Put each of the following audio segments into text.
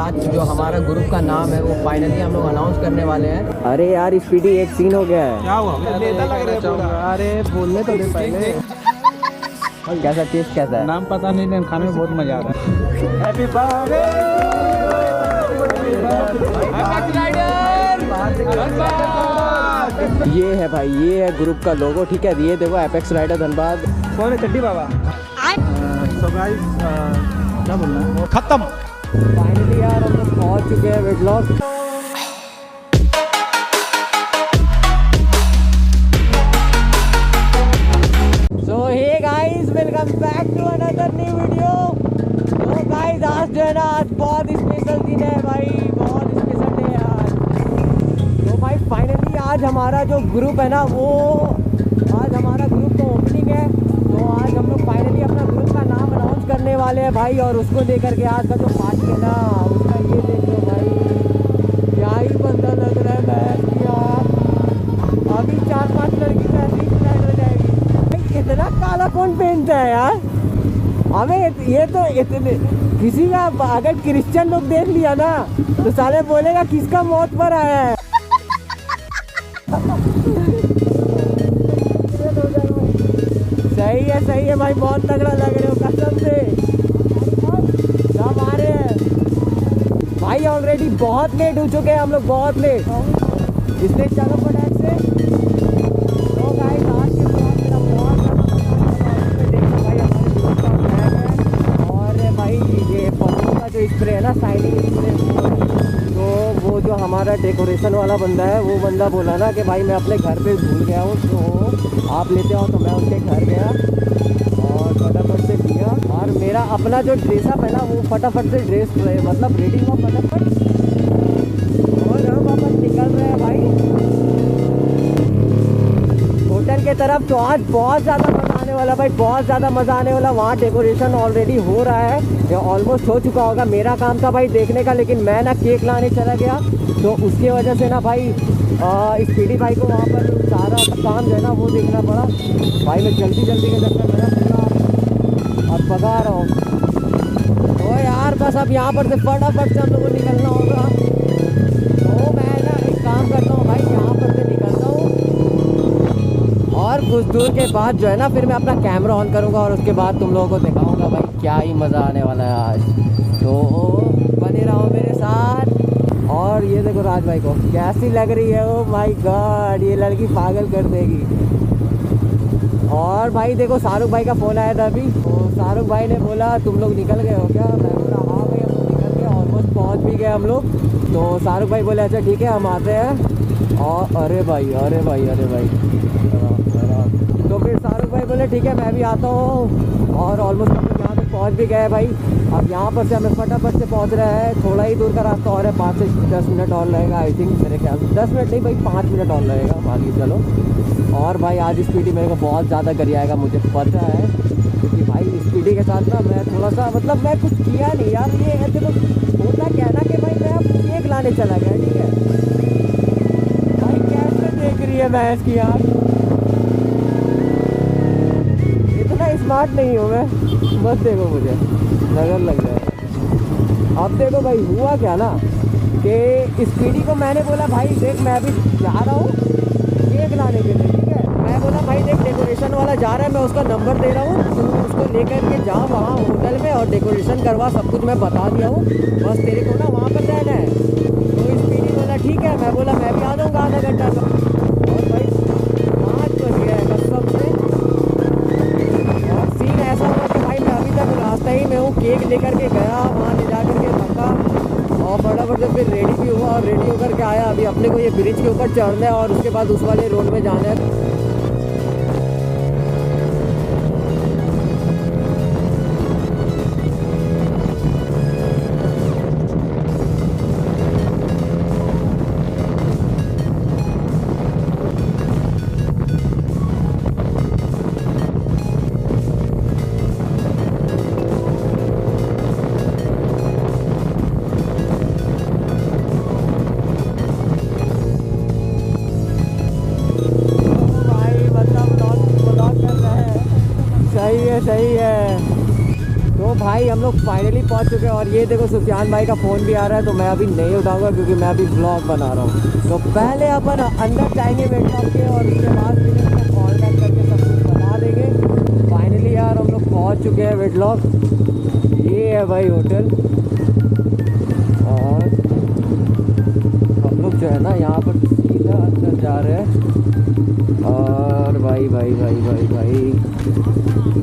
आज जो हमारा ग्रुप का नाम है वो फाइनली हम लोग अनाउंस करने वाले हैं। अरे यार स्पीडी एक सीन हो गया है। क्या हुआ? नेता लग रहा है पूरा। अरे बोलने तो दे पहले। कैसा टेस्ट कैसा है? नाम पता नहीं लेकिन खाने में बहुत मजा आ रहा है। हैप्पी बर्थडे ये है भाई, ये है ग्रुप का लोगो, ठीक है। ये देखो एपेक्स राइडर धनबाद। कौन है चड्डी बाबा? सो गाइस क्या बोलना है? खत्म। फाइनली यार हम लोग पहुंच चुके हैं weight loss. So hey guys, welcome back to another new video. तो गाइस आज जो है ना, आज बहुत स्पेशल दिन है भाई, बहुत स्पेशल डे है आज। तो भाई फाइनली आज हमारा जो ग्रुप है ना, वो आज हमारा ग्रुप का ओपनिंग है। तो आज हम लोग फाइनली अपना ग्रुप का नाम अनाउंस करने वाले हैं भाई। और उसको लेकर के आज का जो पार्टी है ना, उसका ये देख लो भाई, क्या ही बंदा लग रहा है मैच यार। अभी 4-5 लड़की तो ऐसी ही फ्लाइट हो जाएगी भाई। इतना काला कौन पहनता है यार? हमें ये तो इतने किसी का अगर क्रिश्चियन लोग देख लिया ना तो साले बोलेगा किसका मौत पर आया है। सही है भाई, बहुत तगड़ा लग रहे हो कसम से। सब आ रहे हैं भाई। ऑलरेडी बहुत लेट हो चुके हैं हम लोग, बहुत लेट। इसलिए चलो फटाक से। तो गाइस आज के ब्लॉग मेरा बहुत देखना भाई, हमारे दोस्त का बैग है। और भाई ये पौधों का जो स्प्रे है ना, शाइनिंग स्प्रे, तो वो जो हमारा डेकोरेशन वाला बंदा है, वो बंदा बोला ना कि भाई मैं अपने घर पे भूल गया हूँ, तो आप लेते हो। तो मैं उनके घर गया और फटाफट से लिया। और मेरा अपना जो ड्रेसअप है ना, वो फटाफट से ड्रेस मतलब रेडी हुआ फटाफट। और हम अपन निकल रहे हैं भाई होटल के तरफ। तो आज बहुत ज़्यादा मज़ा आने वाला भाई, बहुत ज़्यादा मज़ा आने वाला। वहाँ डेकोरेशन ऑलरेडी हो रहा है या ऑलमोस्ट हो चुका होगा। मेरा काम था भाई देखने का, लेकिन मैं ना केक लाने चला गया, तो उसकी वजह से ना भाई स्पीडी भाई को वहाँ पर सारा काम जो है ना वो देखना पड़ा भाई। मैं जल्दी के चक्कर मेरा पूरा और भगा रहा हूँ। तो यार बस अब यहाँ पर से फटाफट से हम लोग को निकलना होगा। तो मैं ना एक काम करता हूँ भाई, यहाँ पर से निकलता हूँ और कुछ दूर के बाद जो है ना, फिर मैं अपना कैमरा ऑन करूँगा और उसके बाद तुम लोगों को दिखाऊँगा भाई क्या ही मज़ा आने वाला है आज। तो बने रहो मेरे साथ। और ये देखो राज भाई को कैसी लग रही है, ओ माय गॉड, ये लड़की पागल कर देगी। और भाई देखो शाहरुख भाई का फ़ोन आया था अभी। तो शाहरुख भाई ने बोला तुम लोग निकल गए हो क्या? मैं बोला हाँ भाई हम लोग निकल गए, ऑलमोस्ट पहुंच भी गए हम लोग। तो शाहरुख भाई बोले अच्छा ठीक है हम आते हैं। और अरे भाई तो फिर शाहरुख भाई बोले ठीक है मैं भी आता हूँ। और ऑलमोस्ट हम लोग यहाँ तक पहुँच भी गए भाई। अब यहाँ पर से हमें फटाफट से पहुँच रहा है, थोड़ा ही दूर का रास्ता और है, 5 से 10 मिनट और लगेगा आई थिंक, मेरे ख्याल से 10 मिनट नहीं भाई 5 मिनट और लगेगा मान के चलो। और भाई आज स्पीडी मेरे को बहुत ज़्यादा करी आएगा, मुझे पता है, क्योंकि भाई स्पीडी के साथ ना मैं थोड़ा सा मतलब मैं कुछ किया नहीं यार। ये ऐसे तो होता क्या है ना कि भाई मैं अब केक लाने चला गया, ठीक है भाई। कैसे देख रही है भैंस की यार, इतना स्मार्ट नहीं हूँ मैं, बस देखो मुझे नजर लग रहा है। अब देखो भाई हुआ क्या ना कि स्पीडी को मैंने बोला भाई देख मैं अभी जा रहा हूँ केक लाने के लिए, ठीक है। मैं बोला भाई देख डेकोरेशन वाला जा रहा है, मैं उसका नंबर दे रहा हूँ, तू उसको लेकर के जा वहाँ होटल में और डेकोरेशन करवा, सब कुछ मैं बता दिया हूँ, बस तेरे को ना वहाँ पर रहना है। तो स्पीडी बोला ठीक है। मैं बोला मैं भी आ जाऊँगा आधा घंटा का। और भाई 5 बज गया है कसम से। और सीन ऐसा हुआ कि भाई मैं अभी तक रास्ता ही में हूँ, केक लेकर के गया वहाँ ले जा करके रखा और फटाफट से फिर रेडी भी हुआ और रेडी होकर के आया। अभी अपने को ये ब्रिज के ऊपर चढ़ना है और उसके बाद उस वाले रोड में जाना है। भाई हम लोग फाइनली पहुंच चुके हैं और ये देखो सुफियान भाई का फ़ोन भी आ रहा है, तो मैं अभी नहीं उठाऊंगा क्योंकि मैं अभी ब्लॉग बना रहा हूँ। तो पहले अपन अंदर जाएंगे वेटलॉग के और उसके बाद फिर इसको कॉल बैक करके सब कुछ बता देंगे। फाइनली यार हम लोग पहुँच चुके हैं वेटलॉग। ये है भाई होटल और हम लोग जो है ना यहाँ पर सीधा अंदर जा रहे हैं। और भाई भाई भाई भाई भाई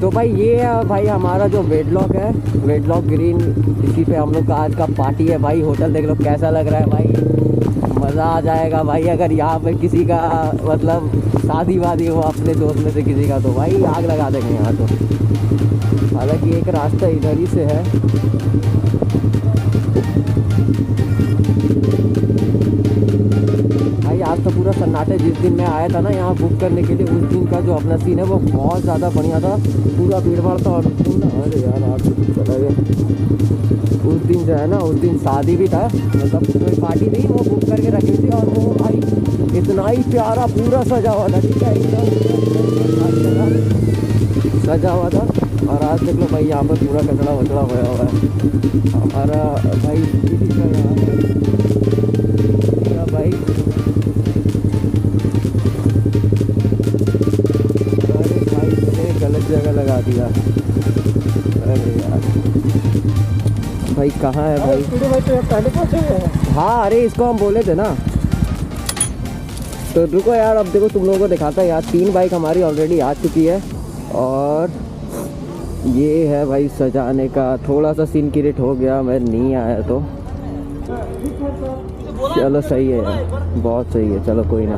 तो भाई ये है भाई हमारा जो वेटलॉग है, वेटलॉग ग्रीन, इसी पे हम लोग का आज का पार्टी है भाई। होटल देख लो कैसा लग रहा है भाई, मज़ा आ जाएगा भाई। अगर यहाँ पे किसी का मतलब शादी वादी हो अपने दोस्त में से किसी का, तो भाई आग लगा देंगे यहाँ तो। हालांकि एक रास्ता इधर ही से है। भाई आज तो पूरा सन्नाटे। जिस दिन मैं आया था ना यहाँ बुक करने के लिए, उस दिन का जो अपना सीन है वो बहुत ज़्यादा बढ़िया था, पूरा भीड़ भाड़ था। और अरे यार आज चला गया। उस दिन जो है ना, उस दिन शादी भी था, मतलब कोई पार्टी नहीं, वो बुक करके रखी थी। और वो भाई इतना ही प्यारा पूरा सजा हुआ था, ठीक है, सजा हुआ था। और आज देख लो भाई यहाँ पर पूरा कचड़ा वचड़ा हुआ हुआ है हमारा भाई भाई। अरे भाई मैंने गलत जगह लगा दिया। अरे यार भाई कहाँ है भाई? भाई तो पहले पहुंचे हुए हैं। हाँ अरे इसको हम बोले थे ना। तो रुको यार, अब देखो तुम लोगों को दिखाता है यार। 3 बाइक हमारी ऑलरेडी आ चुकी है और ये है भाई सजाने का। थोड़ा सा सीन क्रिएट हो गया, मैं नहीं आया तो चलो सही है यार, बहुत सही है, चलो कोई ना।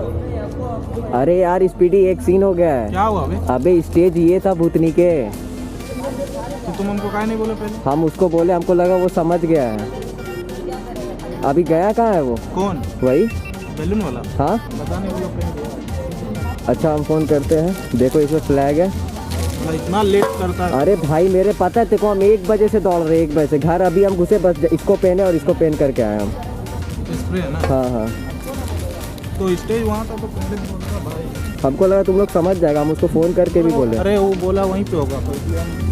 अरे यार स्पीडी एक सीन हो गया है। क्या हुआ अबे? अबे स्टेज ये था भूतनी के। तो तुम हमको काहे नहीं बोले पहले? हम उसको बोले, हमको लगा वो समझ गया है। अभी गया कहाँ है वो? कौन? वही बैलून वाला? हाँ पता नहीं वो लोग कहीं गए। अच्छा हम फ़ोन करते हैं। देखो इसमें फ्लैग है। मतलब इतना लेट करता है। अरे भाई मेरे पता है, देखो हम 1 बजे से दौड़ रहे हैं, 1 बजे से। घर अभी हम घुसे बस इसको पहने और इसको पहन करके आए हम। स्प्रे है ना? हाँ हाँ तो स्टेज वहाँ था तो पहले भी बोल रहा भाई। हमको लगा तुम लोग समझ जाएगा, हम उसको फ़ोन करके भी बोले। अरे वो बोला वहीं पे होगा तो इसलिए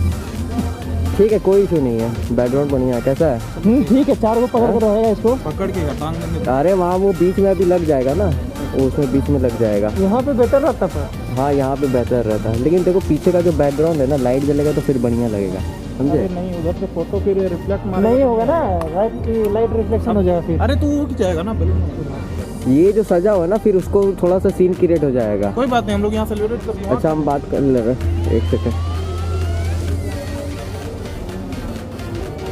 ठीक है कोई इशू नहीं है, बैकग्राउंड बढ़िया है। कैसा है? ठीक है। 4 को पकड़ कर रहेगा इसको, पकड़ के टांग देंगे। अरे वहाँ वो बीच में अभी लग जाएगा ना, वो उसमें बीच में लग जाएगा। यहाँ पे बेटर रहता था। हाँ यहाँ पे बेहतर रहता है, लेकिन देखो पीछे का जो बैकग्राउंड है ना, लाइट जलेगा तो फिर बढ़िया लगेगा, समझे? नहीं उधर से फोटो फिर रिफ्लेक्ट नहीं होगा ना, लाइट रिफ्लेक्शन हो जाएगा फिर। अरे तू उठ जाएगा ना बैलून। ये जो सजा हुआ ना, फिर उसको थोड़ा सा सीन क्रिएट हो जाएगा। कोई बात नहीं, हम लोग यहाँ सेलिब्रेट करते हैं। अच्छा हम बात कर ले रहे, 1 सेकेंड।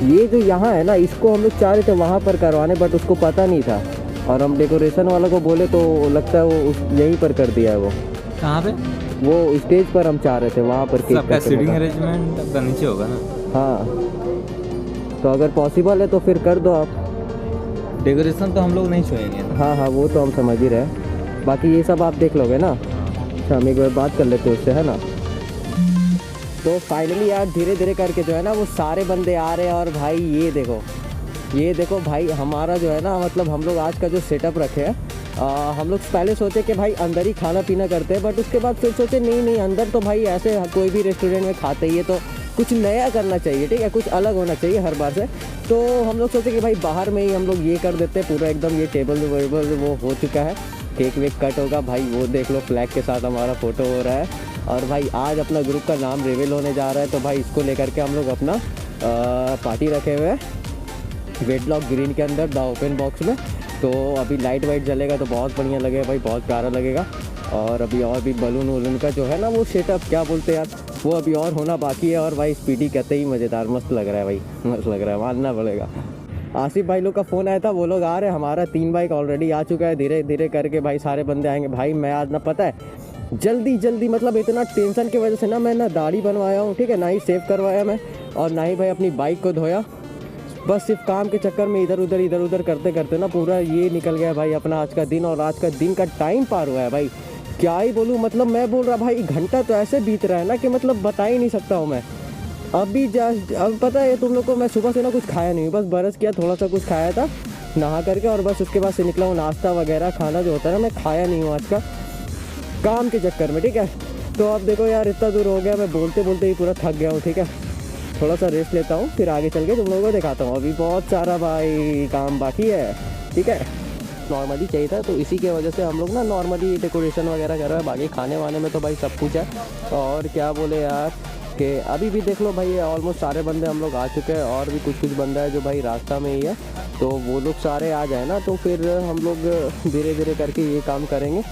ये जो यहाँ है ना, इसको हम लोग चाह रहे थे वहाँ पर करवाने, बट उसको पता नहीं था। और हम डेकोरेशन वाला को बोले तो लगता है वो यहीं पर कर दिया है। वो कहाँ पे? वो स्टेज पर हम चाह रहे थे वहाँ पर केक सबका कटने सीटिंग का। अरेंजमेंट आपका नीचे होगा ना? हाँ तो अगर पॉसिबल है तो फिर कर दो आप। डेकोरेशन तो हम लोग नहीं छुएंगे ना। हाँ हाँ वो तो हम समझ ही रहे हैं, बाकी ये सब आप देख लोगे ना। अच्छा हम एक बार बात कर लेते हैं उससे, है ना? तो फाइनली यार धीरे धीरे करके जो है ना वो सारे बंदे आ रहे हैं। और भाई ये देखो भाई हमारा जो है ना, मतलब हम लोग आज का जो सेटअप रखे हैं, हम लोग पहले सोचे कि भाई अंदर ही खाना पीना करते हैं, बट उसके बाद फिर सोचे नहीं अंदर तो भाई ऐसे कोई भी रेस्टोरेंट में खाते ही है, तो कुछ नया करना चाहिए, ठीक है, कुछ अलग होना चाहिए हर बार से। तो हम लोग सोचे कि भाई बाहर में ही हम लोग ये कर देते हैं पूरा एकदम। ये टेबल वेबल वो हो चुका है, केक वेक कट होगा भाई, वो देख लो फ्लैग के साथ हमारा फ़ोटो हो रहा है। और भाई आज अपना ग्रुप का नाम रिवील होने जा रहा है, तो भाई इसको लेकर के हम लोग अपना पार्टी रखे हुए हैं वेटलॉग ग्रीन के अंदर, द ओपन बॉक्स में। तो अभी लाइट वाइट जलेगा तो बहुत बढ़िया लगेगा भाई, बहुत प्यारा लगेगा। और अभी और भी बलून वलून का जो है ना वो सेटअप, क्या बोलते हैं यार, वो अभी और होना बाकी है। और भाई स्पीडी कहते ही मज़ेदार, मस्त लग रहा है भाई, मस्त लग रहा है, मानना पड़ेगा। आसिफ भाई लोग का फ़ोन आया था, वो लोग आ रहे हैं। हमारा 3 बाइक ऑलरेडी आ चुका है, धीरे धीरे करके भाई सारे बंदे आएंगे। भाई मैं आज ना पता है जल्दी मतलब इतना टेंशन की वजह से ना मैं ना दाढ़ी बनवाया हूँ, ठीक है, ना ही सेव करवाया मैं, और ना ही भाई अपनी बाइक को धोया। बस सिर्फ काम के चक्कर में इधर उधर करते करते ना पूरा ये निकल गया भाई अपना आज का दिन। और आज का दिन का टाइम पार हुआ है भाई, क्या ही बोलूँ, मतलब मैं बोल रहा भाई घंटा तो ऐसे बीत रहा है ना कि मतलब बता ही नहीं सकता हूँ मैं। अभी अब पता है तुम लोग को, मैं सुबह से ना कुछ खाया नहीं, बस ब्रश किया, थोड़ा सा कुछ खाया था नहा करके, और बस उसके बाद से निकला हूँ। नाश्ता वगैरह खाना जो होता है ना मैं खाया नहीं हूँ आज का, काम के चक्कर में, ठीक है। तो अब देखो यार इतना दूर हो गया, मैं बोलते बोलते ही पूरा थक गया हूँ, ठीक है। थोड़ा सा रेस्ट लेता हूँ, फिर आगे चल के तुम लोगों को दिखाता हूँ। अभी बहुत सारा भाई काम बाकी है, ठीक है। नॉर्मली चाहिए था, तो इसी के वजह से हम लोग ना नॉर्मली डेकोरेशन वगैरह कर रहे हैं। बाकी खाने वाने में तो भाई सब कुछ है। और क्या बोले यार कि अभी भी देख लो भाई, ऑलमोस्ट सारे बंदे हम लोग आ चुके हैं, और भी कुछ बंदा है जो भाई रास्ता में ही है। तो वो लोग सारे आ जाए ना, तो फिर हम लोग धीरे धीरे करके ये काम करेंगे।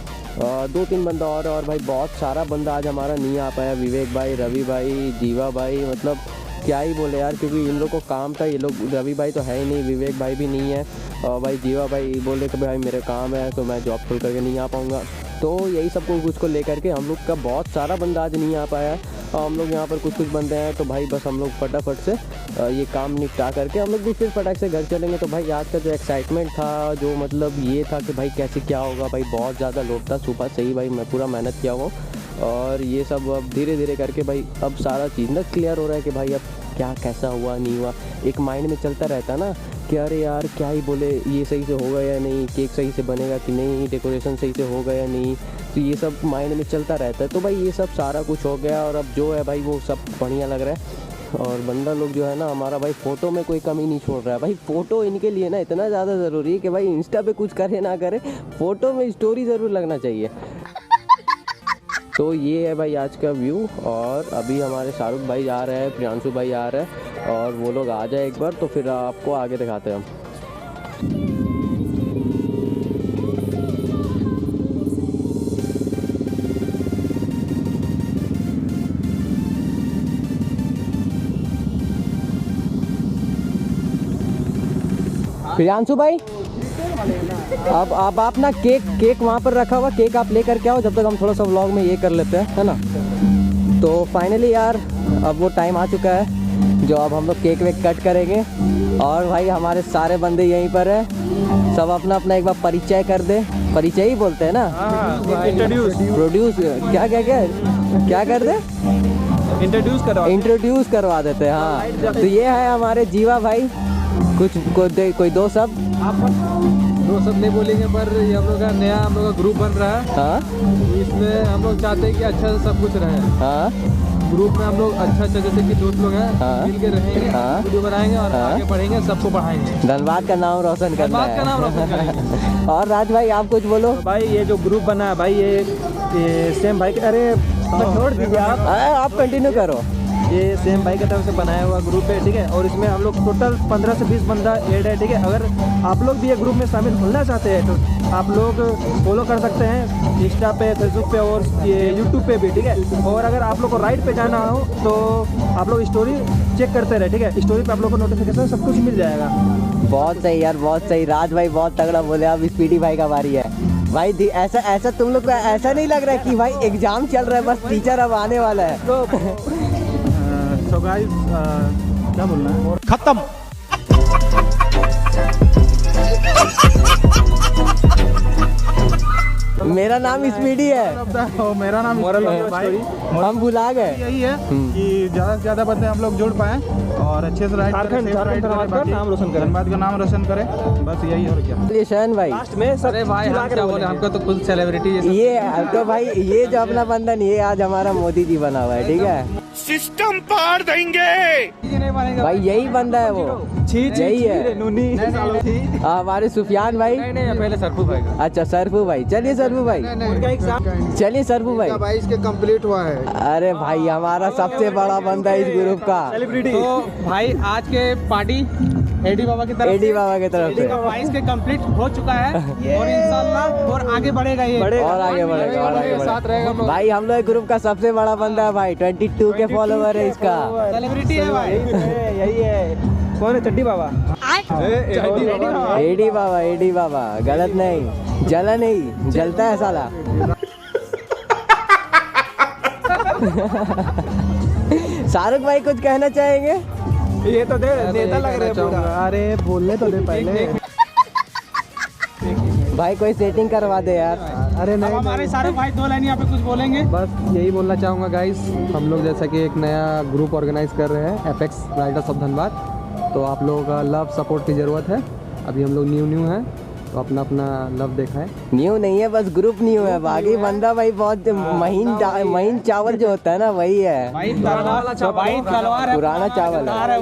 2-3 बंदा और भाई बहुत सारा बंदा आज हमारा नहीं आ पाया। विवेक भाई, रवि भाई, जीवा भाई, मतलब क्या ही बोले यार, क्योंकि इन लोग को काम था। ये लोग, रवि भाई तो है ही नहीं, विवेक भाई भी नहीं है, और भाई जीवा भाई बोले कि भाई मेरे काम है तो मैं जॉब खोल करके नहीं आ पाऊँगा। तो यही सब कुछ को लेकर के हम लोग का बहुत सारा बंदा आज नहीं आ पाया। हम लोग यहाँ पर कुछ बंदे हैं, तो भाई बस हम लोग फटाफट से ये काम निपटा करके हम लोग भी फिर फटाक से घर चलेंगे। तो भाई आज का जो एक्साइटमेंट था, जो मतलब ये था कि भाई कैसे क्या होगा, भाई बहुत ज़्यादा लोड था सुबह से ही। भाई मैं पूरा मेहनत किया हुआ, और ये सब अब धीरे धीरे करके भाई अब सारा चीज़ ना क्लियर हो रहा है कि भाई अब क्या कैसा हुआ नहीं हुआ। एक माइंड में चलता रहता ना कि अरे यार क्या ही बोले, ये सही से होगा या नहीं, केक सही से बनेगा कि नहीं, डेकोरेशन सही से होगा या नहीं, तो ये सब माइंड में चलता रहता है। तो भाई ये सब सारा कुछ हो गया, और अब जो है भाई वो सब बढ़िया लग रहा है। और बंदा लोग जो है ना हमारा भाई फ़ोटो में कोई कमी नहीं छोड़ रहा है। भाई फ़ोटो इनके लिए ना इतना ज़्यादा ज़रूरी है कि भाई इंस्टा पे कुछ करे ना करे, फ़ोटो में स्टोरी ज़रूर लगना चाहिए। तो ये है भाई आज का व्यू। और अभी हमारे शाहरुख भाई आ रहे हैं, प्रियांशु भाई आ रहे हैं, और वो लोग आ जाए एक बार तो फिर आपको आगे दिखाते हैं हम। प्रियांशु भाई, अब आप ना केक वहाँ पर रखा हुआ, केक आप लेकर के आओ, जब तक हम थोड़ा सा व्लॉग में ये कर लेते हैं, है ना। तो फाइनली यार अब वो टाइम आ चुका है जो अब हम लोग केक वेक कट करेंगे। और भाई हमारे सारे बंदे यहीं पर है, सब अपना अपना एक बार परिचय कर दे। परिचय ही बोलते हैं ना, प्रोड्यूस क्या क्या क्या क्या कर दे, इंट्रोड्यूस करवा देते हैं। हाँ, तो ये है हमारे जीवा भाई। कुछ कोई दो सब नहीं बोलेंगे, पर ये हम लोग का नया हम लोग का ग्रुप बन रहा है। हाँ, इसमें हम लोग चाहते हैं कि अच्छा से सब कुछ रहे। हाँ, ग्रुप में हम लोग अच्छा जैसे कि दोस्त लोग हैं, हाँ, मिल के रहेंगे, हाँ, वीडियो बनाएंगे और हाँ, आगे बढ़ेंगे, सबको बढ़ाएंगे, धनबाद का नाम रोशन करना धनबाद का नाम रोशन है। करेंगे। और राज भाई आप कुछ बोलो। तो भाई ये जो ग्रुप बना है भाई, ये सेम भाई, अरे छोड़ दीजिए आप कंटिन्यू करो। ये सेम भाई की तरफ से बनाया हुआ ग्रुप है, ठीक है। और इसमें हम लोग टोटल 15 से 20 बंदा ऐड है, ठीक है। अगर आप लोग भी ये ग्रुप में शामिल होना चाहते हैं तो आप लोग फॉलो कर सकते हैं इंस्टा पे, फेसबुक पे और ये यूट्यूब पे भी, ठीक है। और अगर आप लोग को राइड पे जाना हो तो आप लोग स्टोरी चेक करते रहे, ठीक है। स्टोरी पे आप लोग को नोटिफिकेशन सब कुछ मिल जाएगा। बहुत सही यार, बहुत सही। राज भाई बहुत तगड़ा बोले। अब स्पीडी भाई का बारी है भाई। ऐसा तुम लोग को ऐसा नहीं लग रहा है कि भाई एग्जाम चल रहा है, बस टीचर अब आने वाला है। तो गाइस क्या बोलना है, खत्म। मेरा नाम स्पीडी है। मेरा नाम भाई, हम भुला गए। यही है कि ज़्यादा से ज़्यादा बंदे हम लोग जुड़ पाएँ और अच्छे से राइड करें, नाम रोशन करें, धनबाद का नाम रोशन करें, बस यही। और क्या शहन भाई लास्ट में अरे भाई हम क्या बोले, हमको तो खुद सेलिब्रिटी ये तो भाई ये जो अपना बंधन ये आज हमारा मोदी जी बना हुआ है, ठीक है। सिस्टम पार देंगे भाई यही बंदा है वो, यही है हमारे सुफियान भाई। नहीं पहले सरफू भाई। अच्छा सरफू भाई, चलिए सरफू भाई, चलिए सरफू भाई। भाई इसके कंप्लीट हुआ है। अरे भाई हमारा सबसे बड़ा बंदा इस ग्रुप का सेलिब्रिटी। तो भाई आज के पार्टी एडी बाबा की तरफ से 22 के कंप्लीट हो चुका है और इंशाल्लाह और आगे बढ़ेगा, ये और आगे बढ़ेगा साथ रहेगा भाई। हम लोग ग्रुप का सबसे बड़ा बंदा है भाई, 22 के फॉलोवर है इसका, सेलिब्रिटी है भाई। यही है, कौन है? चड्डी बाबा। एडी बाबा गलत नहीं, जला नहीं, जलता है साला। शाहरुख भाई कुछ कहना चाहेंगे? ये तो दे नेता लग रहे हैं पूरा। अरे बोलने तो दे पहले भाई, कोई सेटिंग करवा दे यार। अरे नहीं, हमारे सारे भाई 2 लाइन यहाँ पे कुछ बोलेंगे। बस यही बोलना चाहूँगा गाइस, हम लोग जैसा कि एक नया ग्रुप ऑर्गेनाइज कर रहे हैं, एपेक्स राइडर्स ऑफ धनबाद। तो आप लोगों का लव सपोर्ट की ज़रूरत है। अभी हम लोग न्यू हैं तो अपना अपना लव देखा है। न्यू नहीं है, बस ग्रुप न्यू है, बाकी बंदा भाई बहुत महीन चावल जो होता है ना वही है, पुराना चावल है।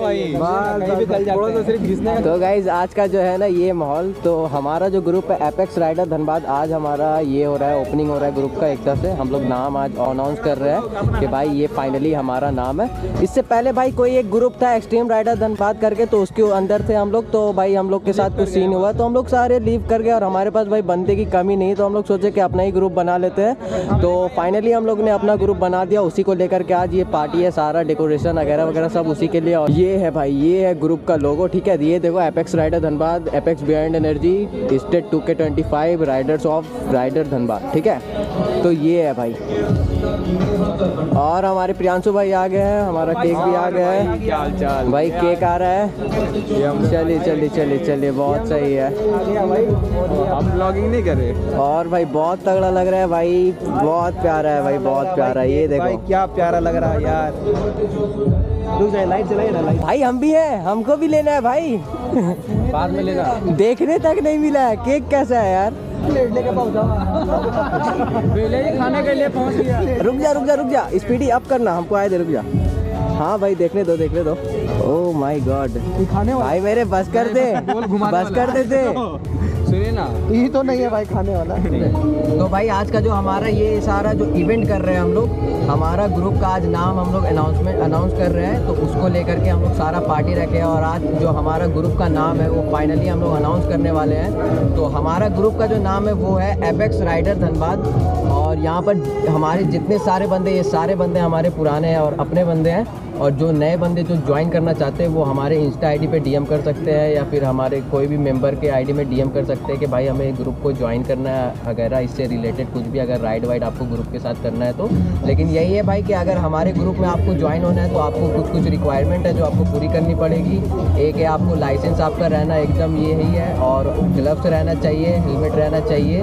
तो गाइज आज का जो है ना ये माहौल, तो हमारा जो ग्रुप है एपेक्स राइडर धनबाद, आज हमारा ये हो रहा है, ओपनिंग हो रहा है ग्रुप का। एक तरह से हम लोग नाम आज अनाउंस कर रहे हैं कि भाई ये फाइनली हमारा नाम है। इससे पहले भाई कोई एक ग्रुप था एक्सट्रीम राइडर धनबाद करके, तो उसके अंदर थे हम लोग। तो भाई हम लोग के साथ कुछ सीन हुआ तो हम लोग सारे लीव कर गए, और हमारे पास भाई बंदे की कमी नहीं, तो हम लोग सोचे कि अपना ही ग्रुप बना लेते हैं। तो फाइनली हम लोग ने अपना ग्रुप बना दिया, उसी को लेकर के आज ये पार्टी है, सारा डेकोरेशन वगैरह वगैरह सब उसी के लिए। और ये है भाई, ये है ग्रुप का लोगो, ठीक है। ये देखो Apex Rider Dhanbad, Apex Beyond Energy, state 2K25 riders of rider Dhanbad, ठीक है। तो ये है भाई, और हमारे प्रियांशु भाई आ गए हैं, हमारा केक भी आ गया है भाई, केक आ रहा है। चलिए चलिए चलिए चलिए, बहुत सही है। हम ब्लॉगिंग नहीं कर रहे। और भाई बहुत तगड़ा लग रहा है भाई, बहुत प्यारा है भाई, बहुत प्यारा है। ये देखो क्या प्यारा लग रहा है यार। रुक जाए, लाइट चलाइए ना, लाइट। भाई हम भी हैं, हमको भी लेना है भाई। बाद में लेना। देखने तक नहीं मिला है, केक कैसा है यार। खाने के लिए पहुंच गया। रुक जा रुक जा, स्पीडी अप करना, हमको आए दे, रुक जा। हाँ भाई देखने दो देखने दो। ओह माय गॉड, भाई मेरे बस कर दे, बस कर देते। सुनिए ना, ये तो नहीं है भाई खाने वाला। तो भाई आज का जो हमारा ये सारा जो इवेंट कर रहे हैं हम लोग, हमारा ग्रुप का आज नाम हम लोग अनाउंस कर रहे हैं, तो उसको लेकर के हम लोग सारा पार्टी रखे हैं। और आज जो हमारा ग्रुप का नाम है वो फाइनली हम लोग अनाउंस करने वाले हैं। तो हमारा ग्रुप का जो नाम है वो है एपेक्स राइडर धनबाद। और यहाँ पर हमारे जितने सारे बंदे, ये सारे बंदे हमारे पुराने हैं और अपने बंदे हैं। और जो नए बंदे जो ज्वाइन करना चाहते हैं वो हमारे इंस्टा आईडी पे डीएम कर सकते हैं, या फिर हमारे कोई भी मेंबर के आईडी में डीएम कर सकते हैं कि भाई हमें ग्रुप को ज्वाइन करना है वगैरह, इससे रिलेटेड कुछ भी अगर राइड वाइड आपको ग्रुप के साथ करना है तो। लेकिन यही है भाई कि अगर हमारे ग्रुप में आपको ज्वाइन होना है तो आपको कुछ रिक्वायरमेंट है जो आपको पूरी करनी पड़ेगी। एक है आपको लाइसेंस आपका रहना एकदम यही है, और ग्लव्स रहना चाहिए, हेलमेट रहना चाहिए,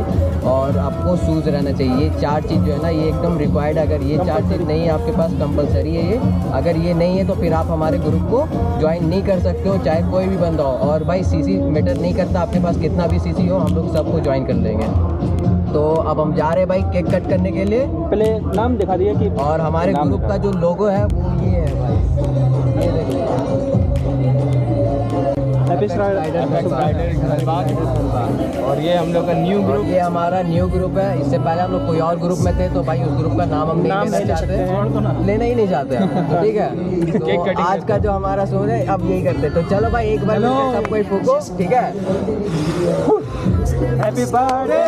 और आपको शूज़ रहना चाहिए। ये 4 चीज़ जो है ना ये एकदम रिक्वायर्ड। अगर ये 4 चीज़ नहीं है आपके पास, कंपलसरी है ये। अगर ये नहीं है तो फिर आप हमारे ग्रुप को ज्वाइन नहीं कर सकते हो, चाहे कोई भी बंदा हो। और भाई सीसी मैटर नहीं करता, आपके पास कितना भी सीसी हो, हम लोग सबको ज्वाइन कर लेंगे। तो अब हम जा रहे हैं भाई केक कट करने के लिए। पहले नाम दिखा दिया कि, और हमारे ग्रुप का जो लोगो है वो ये है भाई, ये देखो और ये हम लोग का न्यू ग्रुप, ये हमारा न्यू ग्रुप है। इससे पहले हम लोग कोई और ग्रुप में थे, तो भाई उस ग्रुप का नाम हम नहीं लेना चाहते, लेना ही नहीं चाहते हम, तो ठीक है। तो आज का जो हमारा शो है अब यही करते, तो चलो भाई एक बार सब कोई फूको, ठीक है। हैप्पी बर्थडे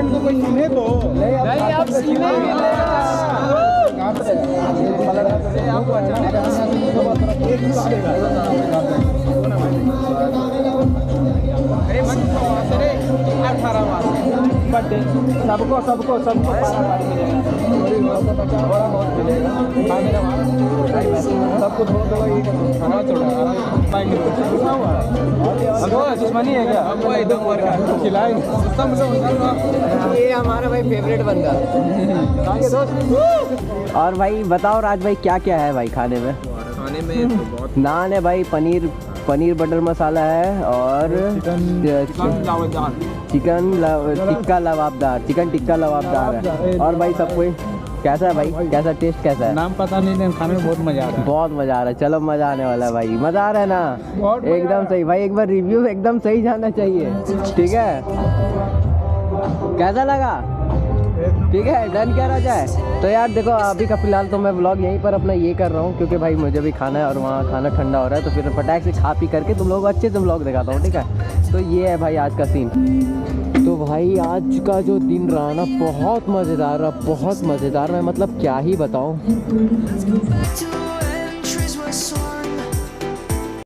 को कोई सुने तो नहीं, आप सीने सबको सबको सबको सबको थोड़ा दुश्मनी है क्या? ये हमारा भाई फेवरेट बंदा। और भाई बताओ राज भाई क्या क्या है भाई खाने में? खाने में तो बहुत नान है भाई, पनीर बटर मसाला है, और चिकन टिक्का लवाबदार है। और भाई सब कोई कैसा है भाई, कैसा टेस्ट कैसा है? नाम पता नहीं, लेकिन खाने में बहुत मजा आ रहा है। बहुत मजा आ रहा है, चलो मजा आने वाला है भाई, मजा आ रहा है ना एकदम सही भाई। एक बार रिव्यू एकदम सही जाना चाहिए, ठीक है। कैसा लगा? ठीक है, डन क्या रह जाए। तो यार देखो अभी का फिलहाल तो मैं व्लॉग यहीं पर अपना ये कर रहा हूँ, क्योंकि भाई मुझे भी खाना है और वहाँ खाना ठंडा हो रहा है, तो फिर फटाक से खा पी करके तुम लोगों को अच्छे से व्लॉग दिखाता हूँ, ठीक है। तो ये है भाई आज का सीन। तो भाई आज का जो दिन रहा ना बहुत मज़ेदार रहा, बहुत मज़ेदार। मैं मतलब क्या ही बताऊँ।